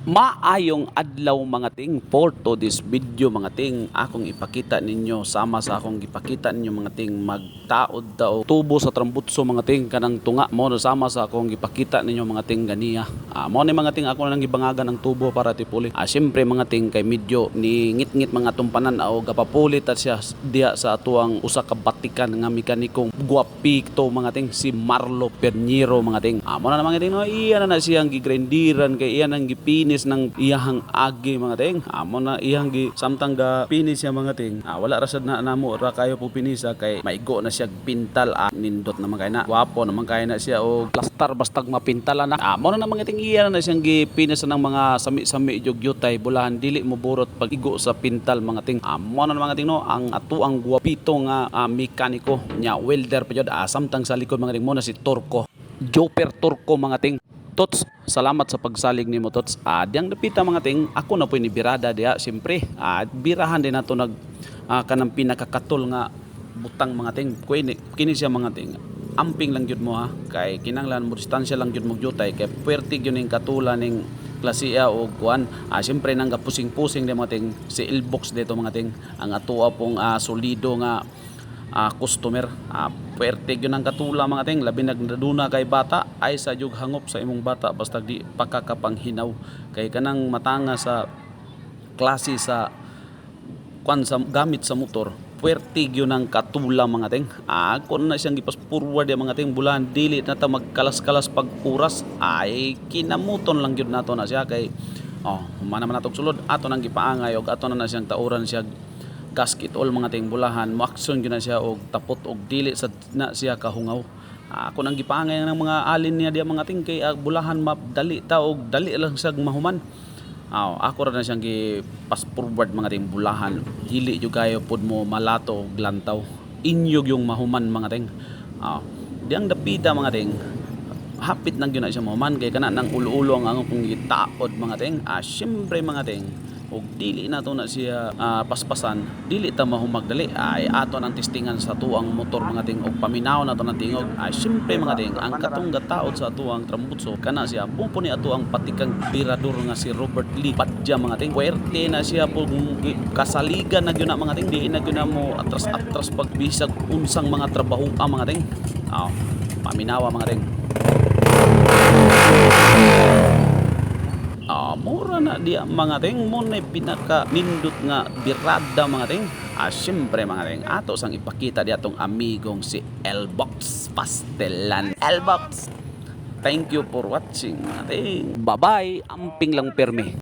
Maayong adlaw mga ting, for to this video mga ting, akong ipakita ninyo sama sa akong ipakita ninyo mga ting magtaod daw tubo sa trambutso mga ting kanang tunga mo sama sa akong ipakita ninyo mga ting ganiya. Mo ni mga ting ako nang gibangagan ng tubo para tipuli. Syempre mga ting kay medyo ni ngit-ngit mga tumpanan o gapapulit at siya diya sa atuang usa ka batikan nga mekanikong guwapito mga ting si Marlo Perniero mga ting. Mo na mga ting no, iya na siyang gigrindiran kay iya nang gipinis ng iyahang agi mga ting. Amo na iyang gi samtang ga pinis siya mga ting. Wala ra sad na namo ra kayo po pinisa kay maigo na siya pintal. Nindot naman kay na guwapo naman kay na siya o plastar bastag mapintalan na. Amo na mga ting iya na siyang gipinis ng mga sami-sami jugyutay bulahan dili mo burot pag igo sa pintal mga ting. Amo na mga ting no ang atuang guwapito nga mekaniko nya welder pa jud samtang sa likod mga ting mo na si Turco Joper Turco mga ting. Tots, salamat sa pagsalig nimo Tots. Diyang napita mga ting, ako na po ni birada diya siyempre. Birahan din nato nag kanang pinakakatol nga butang mga ting. Kini siya mga ting. Amping lang jud mo kay kinanglan mo distansya lang jud mo jutay kay puwerte gyud ning katulan ning klase A o kuan. Siyempre nang gapusing-pusing di mga ting si Ilbox dito mga ting. Ang atoa pong solido nga customer. Puwerte yun ang katula mga ting labi nagdaduna kay bata ay sa jug hangop sa imong bata basta di pakakapanghinaw kay kanang matanga sa klase sa kwan sa gamit sa motor. Puwerte yun ang katula mga ting. Kung na siyang gipas forward mga ting bulan dili na ta magkalas-kalas pag oras ay kinamuton lang yun nato na siya kay humana man natong sulod ato nang gipaangay og ato na siyang tauran siya gasket all mga ting bulahan mo action gyud na siya og tapot og dili sad na siya kahungaw. Ako nang gipangay ng mga alin niya diya mga ting kay bulahan madali ta og dali lang siya mahuman. Ako ra na siyang gi pass forward mga ting bulahan dili jud kayo pud mo malato og lantaw inyog yung mahuman mga ting. Diyang dapita mga ting hapit nang gyud na siya mahuman kay kana nang ulo-ulo ang akong gitaod mga ting. Syempre mga ting og dili nato na siya paspasan dili ta mahumagdali ay ato nang testingan sa tuang motor mga ting og paminaw nato nang tingog. Syempre mga ting ang katong gataod sa tuang trambutso kana siya pumpuni ato ang patikang tirador nga si Robert Lee Padja mga ting. Puwerte na siya pug kasaligan na gyud na mga ting di na gyud na mo atras pag bisag unsang mga trabaho mga ting. Paminawa mga ting. Mura na diya mga ting mo na pinaka nindot nga birada mga ting. Siyempre mga ting ato sang ipakita diya tong amigong si Elbox Pastelan. Elbox, thank you for watching mga ting. Bye bye, amping lang permi.